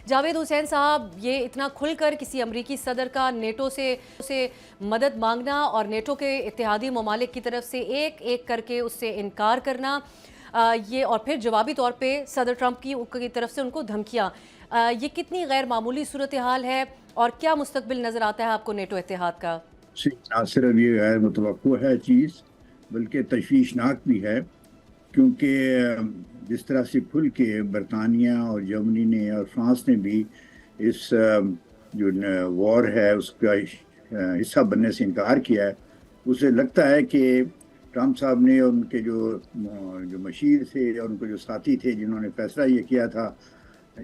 जावेद हुसैन साहब, ये इतना खुलकर किसी अमरीकी सदर का नेटो से मदद मांगना और नेटो के इत्तेहादी ममालिक की तरफ से एक एक करके उससे इनकार करना, ये और फिर जवाबी तौर पे सदर ट्रंप की तरफ से उनको धमकियाँ, ये कितनी गैर मामूली सूरत हाल है और क्या मुस्तकबिल नज़र आता है आपको नेटो इत्तेहाद का? ना सिर्फ ये गैर मुतवक्को है चीज़, बल्कि तशवीशनाक भी है, क्योंकि जिस तरह से खुल के बरतानिया और जर्मनी ने और फ्रांस ने भी इस जो वॉर है उसका हिस्सा बनने से इनकार किया है, उसे लगता है कि ट्रंप साहब ने और उनके जो मशीर थे और उनके जो साथी थे जिन्होंने फैसला ये किया था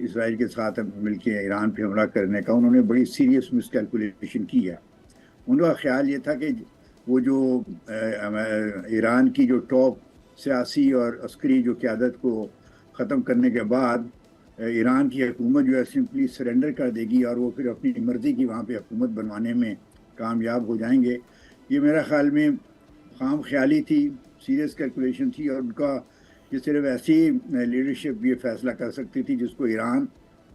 इसराइल के साथ मिलकर ईरान पे हमला करने का, उन्होंने बड़ी सीरियस मिसकैलकुलेशन की है। उनका ख्याल ये था कि वो जो ईरान की जो टॉप सियासी और अस्करी जो क़यादत को ख़त्म करने के बाद ईरान की हुकूमत जो है सिंपली सरेंडर कर देगी और वो फिर अपनी मर्ज़ी की वहाँ पे हुकूमत बनवाने में कामयाब हो जाएंगे। ये मेरा ख्याल में खाम ख्याली थी, सीरियस कैलकुलेशन थी, और उनका कि सिर्फ ऐसी लीडरशिप ये फैसला कर सकती थी जिसको ईरान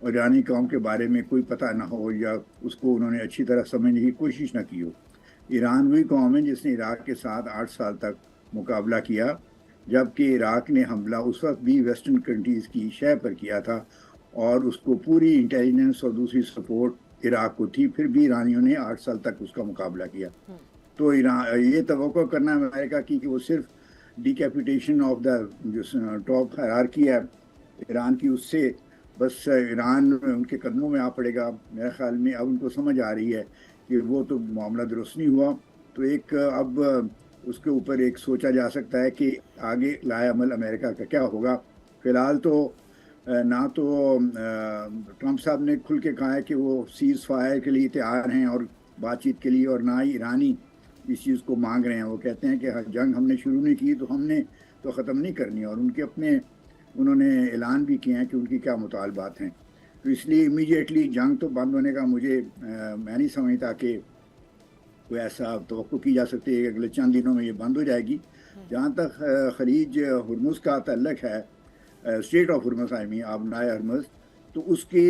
और ईरानी कौम के बारे में कोई पता ना हो या उसको उन्होंने अच्छी तरह समझने की कोशिश ना की हो। ईरान वही कौम है जिसने इराक़ के साथ 8 साल तक मुकाबला किया, जबकि इराक़ ने हमला उस वक्त भी वेस्टर्न कंट्रीज़ की शह पर किया था और उसको पूरी इंटेलिजेंस और दूसरी सपोर्ट इराक़ को थी, फिर भी ईरानियों ने 8 साल तक उसका मुकाबला किया। तो ईरान ये तवक्को करना अमेरिका की कि वो सिर्फ डिकैपिटेशन ऑफ द जो टॉप हायरार्की है ईरान की, उससे बस ईरान उनके कदमों में आ पड़ेगा, मेरे ख्याल में अब उनको समझ आ रही है कि वो तो मामला दुरुस्त नहीं हुआ। तो एक अब उसके ऊपर एक सोचा जा सकता है कि आगे लाएअमल अमेरिका का क्या होगा। फ़िलहाल तो ना तो ट्रंप साहब ने खुल के कहा है कि वो सीज़ फायर के लिए तैयार हैं और बातचीत के लिए, और ना ही ईरानी इस चीज़ को मांग रहे हैं। वो कहते हैं कि जंग हमने शुरू नहीं की तो हमने तो ख़त्म नहीं करनी, और उनके अपने उन्होंने ऐलान भी किए हैं कि उनकी क्या मुतालबात हैं। तो इसलिए इमीडिएटली जंग तो बंद होने का मैं नहीं समझता कि कोई ऐसा तवक्को की जा सकती है कि अगले चंद दिनों में ये बंद हो जाएगी। जहाँ तक खलीज हुर्मुज़ का तल्लक है, स्ट्रेट ऑफ हुर्मुज़ आबनाए हरमुज़, तो उसके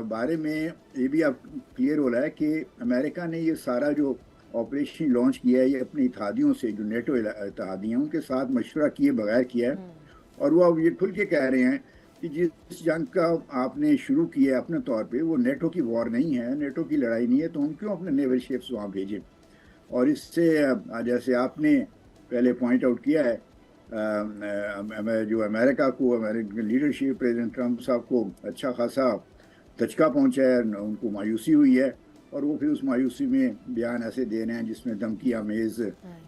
बारे में ये भी अब क्लियर हो रहा है कि अमेरिका ने ये सारा जो ऑपरेशन लॉन्च किया है ये अपने इत्तेहादियों से, जो नेटो इत्तेहादी हैं उनके साथ मशवरा किए बगैर किया है। और वो अब ये खुल के कह रहे हैं कि जिस जंग का आपने शुरू किया है अपने तौर पे वो नेटो की वॉर नहीं है, नेटो की लड़ाई नहीं है, तो हम क्यों अपने नेवल शिप्स वहाँ भेजें। और इससे जैसे आपने पहले पॉइंट आउट किया है, जो अमेरिका को, अमेरिकन लीडरशिप, प्रेसिडेंट ट्रंप साहब को अच्छा खासा धचका पहुँचा है, उनको मायूसी हुई है, और वो फिर उस मायूसी में बयान ऐसे दे रहे हैं जिसमें धमकी आमेज़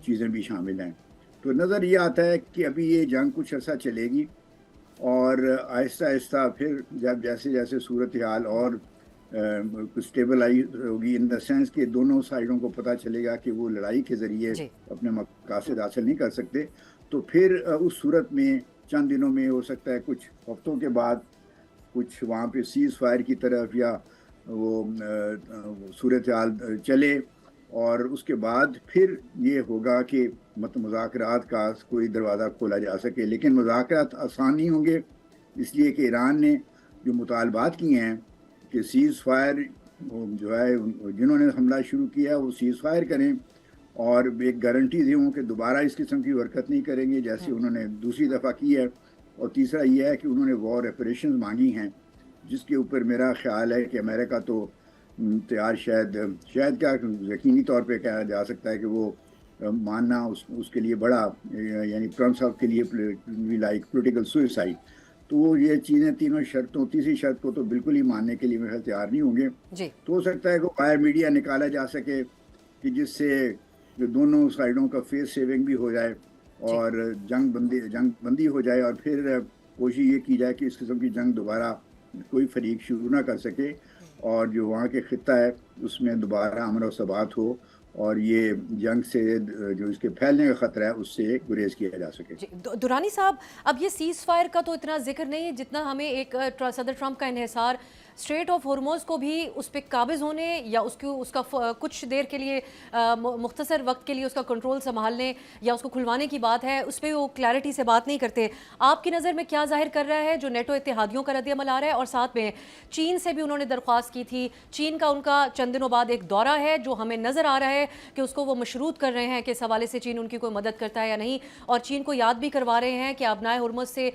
चीज़ें भी शामिल हैं। तो नज़र ये आता है कि अभी ये जंग कुछ अर्सा चलेगी और आहिस्ता आहिस्ता फिर जब जैसे जैसे सूरत हाल और स्टेबलाइज होगी, इन द सेंस कि दोनों साइडों को पता चलेगा कि वो लड़ाई के ज़रिए अपने मकासद हासिल नहीं कर सकते, तो फिर उस सूरत में चंद दिनों में हो सकता है, कुछ हफ्तों के बाद कुछ वहाँ पे सीज़ फायर की तरफ या वो सूरत हाल चले, और उसके बाद फिर ये होगा कि मुज़ाकरात का कोई दरवाज़ा खोला जा सके। लेकिन मुज़ाकरात आसान नहीं होंगे, इसलिए कि ईरान ने जो मुतालबात किए हैं कि सीज़ फायर जो है, जिन्होंने हमला शुरू किया है वो सीज़ फायर करें और एक गारंटी दी हूँ कि दोबारा इस किस्म की हरकत नहीं करेंगे जैसे उन्होंने दूसरी दफ़ा की है। और तीसरा ये है कि उन्होंने वॉर रेपरेशंस मांगी हैं, जिसके ऊपर मेरा ख्याल है कि अमेरिका तो तैयार शायद क्या यकीनी तौर पे कहा जा सकता है कि वो मानना उसके लिए बड़ा, यानी ट्रंप साहब के लिए लाइक पॉलिटिकल सुसाइड। तो वो ये चीज़ें तीनों शर्तों, तीसरी शर्त को तो बिल्कुल ही मानने के लिए मेरे तैयार नहीं होंगे। तो हो सकता है कि वायर मीडिया निकाला जा सके कि जिससे जो दोनों साइडों का फेस सेविंग भी हो जाए और जंग बंदी हो जाए, और फिर कोशिश ये की जाए कि इस किस्म की जंग दोबारा कोई फरीक शुरू ना कर सके और जो वहाँ के खित्ता है उसमें दोबारा अमन और सबात हो और ये जंग से जो इसके फैलने का ख़तरा है उससे गुरेज किया जा सके। दुरानी साहब, अब ये सीज़ फायर का तो इतना जिक्र नहीं है जितना हमें एक सदर ट्रंप का इन्हिसार स्ट्रेट ऑफ हॉर्मोज़ को भी उस पे काबिज़ होने या उसका कुछ देर के लिए मुख्तसर वक्त के लिए उसका कंट्रोल संभालने या उसको खुलवाने की बात है, उस पे वो क्लैरिटी से बात नहीं करते। आपकी नज़र में क्या ज़ाहिर कर रहा है जो नेटो इत्तेहादियों का रद्द-ए-अमल आ रहा है? और साथ में चीन से भी उन्होंने दरख्वास्त की थी, चीन का उनका चंद दिनों बाद एक दौरा है जो हमें नज़र आ रहा है कि उसको वो मशरूत कर रहे हैं कि इस हवाले से चीन उनकी कोई मदद करता है या नहीं, और चीन को याद भी करवा रहे हैं कि अबनाए हुर्मुज़ से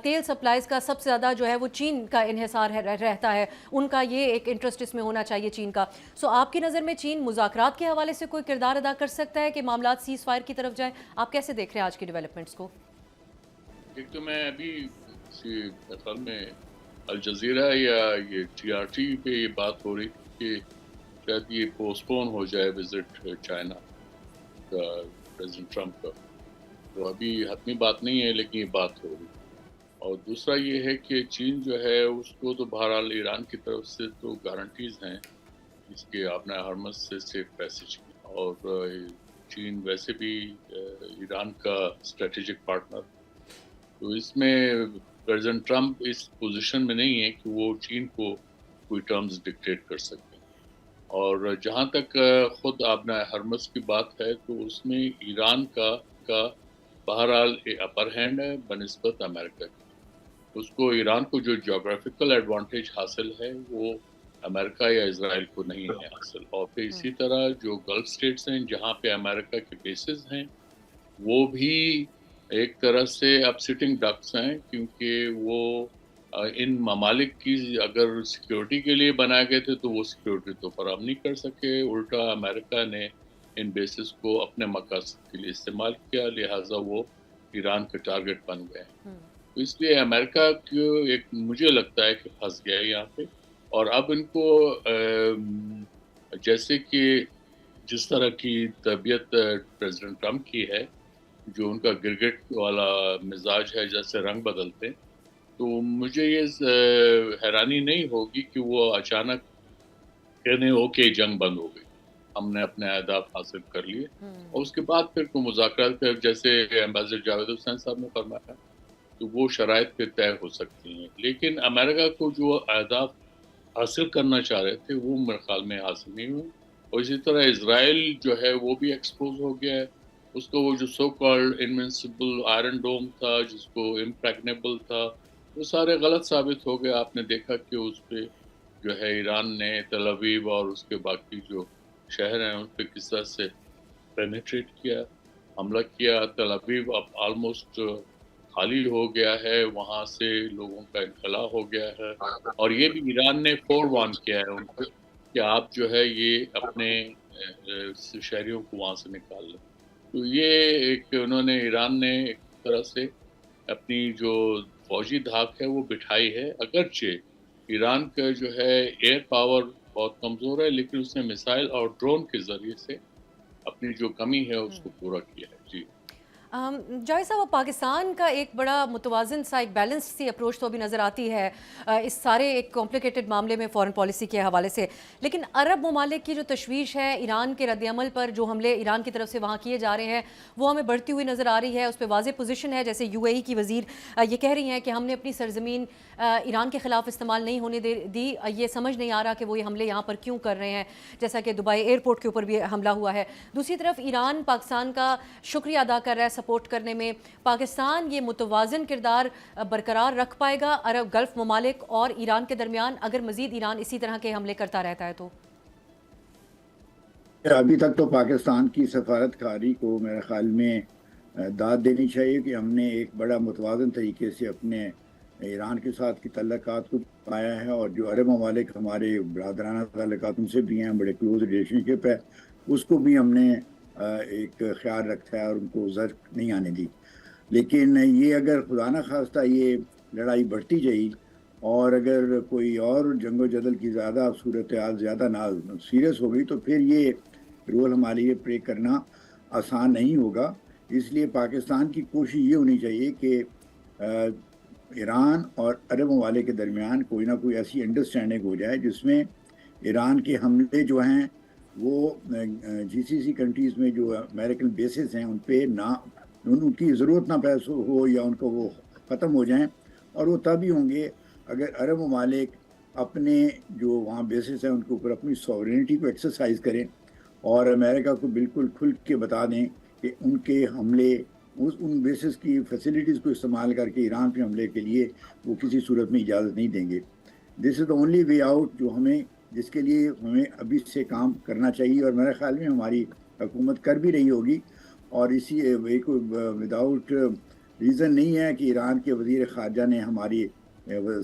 तेल सप्लाईज़ का सबसे ज़्यादा जो है वो चीन का इन्हिसार रहता है, उनका ये एक इंटरेस्ट इसमें होना चाहिए चीन का। सो आपकी नज़र में चीन मुज़ाकरात के हवाले से कोई किरदार अदा कर सकता है कि मामलात सीज़ फायर की तरफ जाए? आप कैसे देख रहे हैं आज की डेवलपमेंट्स को? एक तो मैं अभी मेरे ख्याल में अल जज़ीरा या ये TRT पे ये बात हो रही थी कि शायद ये पोस्टपोन हो जाए विजिट चाइना का प्रेसिडेंट ट्रंप का, तो अभी हतमी बात नहीं है लेकिन ये बात हो रही। और दूसरा ये है कि चीन जो है उसको तो बहरहाल ईरान की तरफ से तो गारंटीज हैं इसके अपना हरमस से सेफ पैसेज की, और चीन वैसे भी ईरान का स्ट्रेटेजिक पार्टनर, तो इसमें प्रेसिडेंट ट्रंप इस पोजीशन में नहीं है कि वो चीन को कोई टर्म्स डिक्टेट कर सकते हैं। और जहाँ तक खुद अपना हरमस की बात है तो उसमें ईरान का बहरहाल अपर हैंड है बनिस्बत अमेरिका की। उसको ईरान को जो जोग्राफिकल एडवांटेज हासिल है वो अमेरिका या इजराइल को नहीं है हासिल। और फिर इसी तरह जो गल्फ स्टेट्स हैं जहाँ पे अमेरिका के बेसिस हैं वो भी एक तरह से अब सिटिंग डक्स हैं, क्योंकि वो इन ममालिक की अगर सिक्योरिटी के लिए बनाए गए थे तो वो सिक्योरिटी तो फराहम नहीं कर सके, उल्टा अमेरिका ने इन बेसिस को अपने मकसद के लिए इस्तेमाल किया, लिहाजा वो ईरान के टारगेट बन गए। तो इसलिए अमेरिका को एक मुझे लगता है कि फंस गया है यहाँ पे। और अब इनको जैसे कि जिस तरह की तबीयत प्रेसिडेंट ट्रंप की है, जो उनका गिरगिट वाला मिजाज है, जैसे रंग बदलते, तो मुझे ये हैरानी नहीं होगी कि वो अचानक कहने ओके जंग बंद हो गई, हमने अपने अहदाफ हासिल कर लिए, और उसके बाद फिर कोई मुज़ाकरात कर, जैसे एम्बेसडर जावेद हुसैन साहब ने फरमाया, तो वो शराइत पे तय हो सकती हैं। लेकिन अमेरिका को जो अहदाफ हासिल करना चाह रहे थे वो मेरे ख्याल में हासिल नहीं हुए। और इसी तरह इजराइल जो है वो भी एक्सपोज हो गया है, उसको वो जो सो कॉल्ड इनविंसिबल आयरन डोम था, जिसको इम्प्रेग्नेबल था, वो सारे गलत साबित हो गए। आपने देखा कि उस पर जो है ईरान ने तल अवीव और उसके बाकी जो शहर हैं उन पर किस तरह से पेनिट्रेट किया, हमला किया। तल अवीव अब ऑलमोस्ट खाली हो गया है, वहाँ से लोगों का इनखला हो गया है, और ये भी ईरान ने फोरवार्न किया है उनको कि आप जो है ये अपने शहरियों को वहाँ से निकाल लें। तो ये एक उन्होंने ईरान ने एक तरह से अपनी जो फौजी धाक है वो बिठाई है, अगरचे ईरान का जो है एयर पावर बहुत कमज़ोर है, लेकिन उसने मिसाइल और ड्रोन के ज़रिए से अपनी जो कमी है उसको पूरा किया है। जी जावेद साहब, पाकिस्तान का एक बड़ा मुतवाज़िन सा एक बैलेंस सी अप्रोच तो अभी नज़र आती है इस सारे एक कॉम्प्लिकेटेड मामले में फ़ॉरेन पॉलिसी के हवाले से, लेकिन अरब ममालिक की जो तशवीश है ईरान के रद्द-ए-अमल पर, जो हमले ईरान की तरफ से वहाँ किए जा रहे हैं वो हमें बढ़ती हुई नज़र आ रही है। उस पर वाज़ेह पोजीशन है, जैसे UAE की वज़ीर ये कह रही हैं कि हमने अपनी सरजमीन ईरान के ख़िलाफ़ इस्तेमाल नहीं होने दी, ये समझ नहीं आ रहा कि वो ये हमले यहाँ पर क्यों कर रहे हैं, जैसा कि दुबई एयरपोर्ट के ऊपर भी हमला हुआ है। दूसरी तरफ ईरान पाकिस्तान का शुक्रिया अदा कर रहा है सपोर्ट करने में। पाकिस्तान ये मुतवाज़िन किरदार बरकरार रख पाएगा अरब गल्फ ममालिक और ईरान के दरमियान, अगर मज़ीद ईरान इसी तरह के हमले करता रहता है तो? अभी तक तो पाकिस्तान की सफारतकारी को मेरे ख्याल में दाद देनी चाहिए कि हमने एक बड़ा मुतवाज़िन तरीके से अपने ईरान के साथ की तल्लुकात को पाया है, और जो अरब ममालिक हमारे बरदराना तल्लुकात उनसे भी हैं, बड़े क्लोज रिलेशनशिप है, उसको भी हमने एक ख्याल रखा है और उनको ज़र्क नहीं आने दी। लेकिन ये अगर खुदा न खास्ता ये लड़ाई बढ़ती जाए और अगर कोई और जंगो जदल की ज़्यादा सूरत हाल ज़्यादा ना सीरियस हो गई तो फिर ये रोल हमारे लिए प्ले करना आसान नहीं होगा। इसलिए पाकिस्तान की कोशिश ये होनी चाहिए कि ईरान और अरब ममालिक के दरमियान कोई ना कोई ऐसी अंडरस्टैंडिंग हो जाए जिसमें ईरान के हमले जो हैं वो GCC कंट्रीज़ में जो अमेरिकन बेसिस हैं उन पे ना उनकी ज़रूरत ना पैसों हो या उनको वो ख़त्म हो जाएं, और वो तभी होंगे अगर अरब ममालिक اپنے جو وہاں بیسس ہیں ان کے اوپر اپنی سوورینٹی کو ایکسرسائز کریں اور امریکہ کو بالکل کھل کے بتا دیں کہ ان کے حملے ان بیسس کی فیسلٹیز کو استعمال کر کے ایران پہ حملے کے لیے وہ کسی صورت میں اجازت نہیں دیں گے. دس از دا اونلی وے آؤٹ جس کے لیے ہمیں ابھی سے کام کرنا چاہیے، اور میرے خیال میں ہماری حکومت کر بھی رہی ہوگی. اور اسی وے کو وداؤٹ ریزن نہیں ہے کہ ایران کے وزیر خارجہ نے ہماری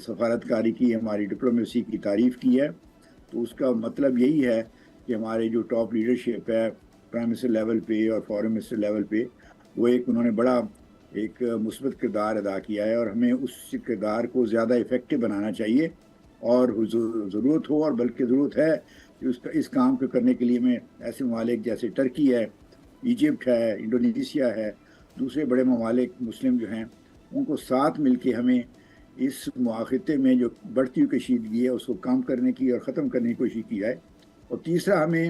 سفارتکاری کی، ہماری ڈپلومیسی کی تعریف کی ہے. تو اس کا مطلب یہی ہے کہ ہمارے جو ٹاپ لیڈرشپ ہے پرائم منسٹر لیول پہ اور فارن منسٹر لیول پہ، وہ انہوں نے بڑا ایک مثبت کردار ادا کیا ہے، اور ہمیں اس کردار کو زیادہ افیکٹو بنانا چاہیے. اور ضرورت ہو، اور بلکہ ضرورت ہے کہ اس کام کو کرنے کے لیے میں ایسے ممالک جیسے ٹرکی ہے، ایجپٹ ہے، انڈونیشیا ہے، دوسرے بڑے ممالک مسلم جو ہیں، ان کو ساتھ مل کے ہمیں اس خطے میں جو بڑھتی ہوئی کشیدگی ہے اس کو کم کرنے کی اور ختم کرنے کی کوشش کی جائے. اور تیسرا، ہمیں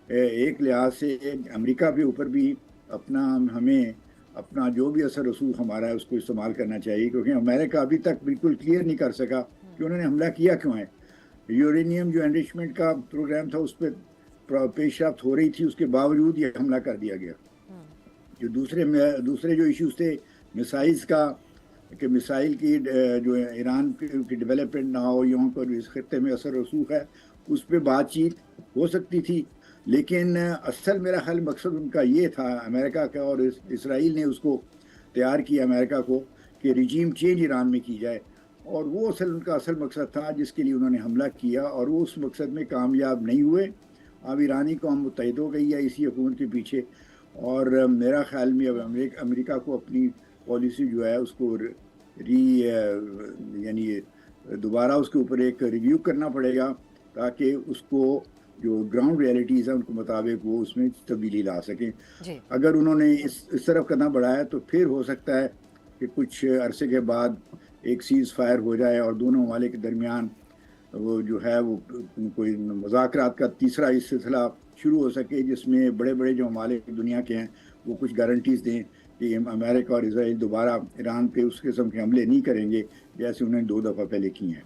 ایک لحاظ سے امریکہ کے اوپر بھی ہمیں اپنا جو بھی اثر رسوخ ہمارا ہے اس کو استعمال کرنا چاہیے، کیونکہ امریکہ ابھی تک بالکل کلیئر نہیں کر سکا کہ انہوں نے حملہ کیا کیوں ہے. یورینیم جو انرچمنٹ کا پروگرام تھا اس پہ پیش رفت ہو رہی تھی، اس کے باوجود یہ حملہ کر دیا گیا. جو دوسرے جو ایشوز تھے میسائلز کا، کہ میسائل کی جو ایران کی ڈیولپمنٹ نہ ہو، یہاں پر اس خطے میں اثر رسوخ ہے، اس پہ بات چیت ہو سکتی تھی. لیکن اصل میرا خیال مقصد ان کا یہ تھا امریکہ کا، اور اسرائیل نے اس کو تیار کیا امریکہ کو، کہ رجیم چینج ایران میں کی جائے. اور وہ ان کا اصل مقصد تھا جس کے لیے انہوں نے حملہ کیا، اور وہ اس مقصد میں کامیاب نہیں ہوئے. اب ایرانی قوم متحد ہو گئی ہے اسی حکومت کے پیچھے. اور میرا خیال میں اب امریکہ کو اپنی پالیسی جو ہے اس کو یعنی دوبارہ اس کے اوپر ایک ریویو کرنا پڑے گا، تاکہ اس کو جو گراؤنڈ ریئلٹیز ہیں ان کے مطابق وہ اس میں تبدیلی لا سکیں. اگر انہوں نے اس طرف قدم بڑھایا تو پھر ہو سکتا ہے کہ کچھ عرصے کے بعد ایک سیز فائر ہو جائے، اور دونوں ممالک کے درمیان وہ جو ہے وہ کوئی مذاکرات کا تیسرا سلسلہ شروع ہو سکے، جس میں بڑے بڑے جو ممالک دنیا کے ہیں وہ کچھ گارنٹیز دیں کہ امریکہ اور اسرائیل دوبارہ ایران پہ اس قسم کے حملے نہیں کریں گے جیسے انہوں نے 2 دفعہ پہلے کی ہیں.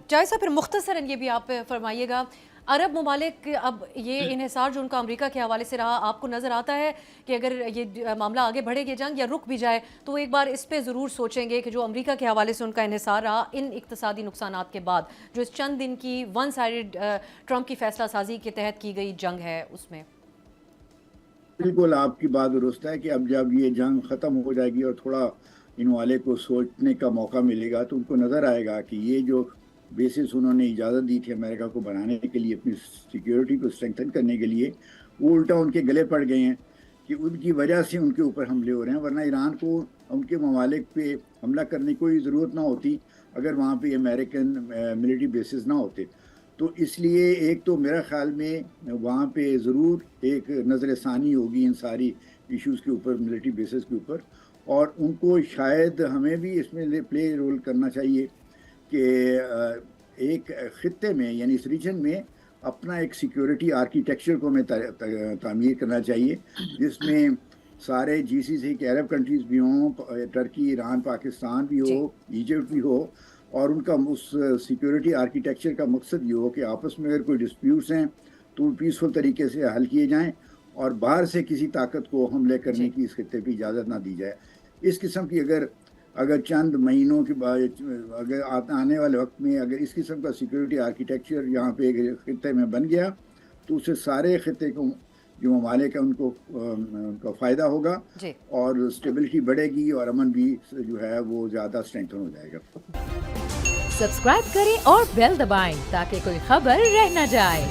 جائز صاحب، پھر مختصراً یہ بھی آپ فرمائیے گا، عرب ممالک اب یہ انحصار جو ان کا امریکہ کے حوالے سے رہا، آپ کو نظر آتا ہے کہ اگر یہ معاملہ آگے بڑھے گی جنگ یا رک بھی جائے تو وہ ایک بار اس پہ ضرور سوچیں گے کہ جو امریکہ کے حوالے سے ان کا انحصار رہا ان اقتصادی نقصانات کے بعد، جو اس چند دن کی ون سائیڈ ٹرمپ کی فیصلہ سازی کے تحت کی گئی جنگ ہے اس میں؟ بالکل آپ کی بات درست ہے کہ اب جب یہ جنگ ختم ہو جائے گی اور تھوڑا ان والے کو سوچنے کا موقع ملے گا، تو ان کو نظر آئے گا کہ یہ جو بیسس انہوں نے اجازت دی تھی امریکہ کو بنانے کے لیے، اپنی سیکیورٹی کو اسٹرینتھن کرنے کے لیے، وہ الٹا ان کے گلے پڑ گئے ہیں، کہ ان کی وجہ سے ان کے اوپر حملے ہو رہے ہیں. ورنہ ایران کو ان کے ممالک پہ حملہ کرنے کی کوئی ضرورت نہ ہوتی اگر وہاں پہ امریکن ملٹری بیسز نہ ہوتے. تو اس لیے ایک تو میرا خیال میں وہاں پہ ضرور ایک نظر ثانی ہوگی ان ساری ایشوز کے اوپر، ملٹری بیسز کے اوپر، اور ان کو شاید ہمیں بھی اس میں پلے رول کرنا چاہیے کہ ایک خطے میں یعنی اس ریجن میں اپنا ایک سیکیورٹی آرکیٹیکچر کو ہمیں تعمیر کرنا چاہیے، جس میں سارے جی سی سی کے عرب کنٹریز بھی ہوں، ٹرکی، ایران، پاکستان بھی ہو، ایجپٹ بھی ہو، اور ان کا اس سیکیورٹی آرکیٹیکچر کا مقصد یہ ہو کہ آپس میں اگر کوئی ڈسپیوٹس ہیں تو پیسفل طریقے سے حل کیے جائیں، اور باہر سے کسی طاقت کو حملے کرنے کی اس خطے پہ اجازت نہ دی جائے. اس قسم کی اگر چند مہینوں کے بعد اگر آنے والے وقت میں اگر اس قسم کا سیکیورٹی آرکیٹیکچر یہاں پہ خطے میں بن گیا تو اسے سارے خطے کو جو ممالک ہیں ان کا فائدہ ہوگا، اور اسٹیبلٹی بڑھے گی اور امن بھی جو ہے وہ زیادہ اسٹرینتھن ہو جائے گا. سبسکرائب کریں اور بیل دبائیں تاکہ کوئی خبر رہ نہ جائے.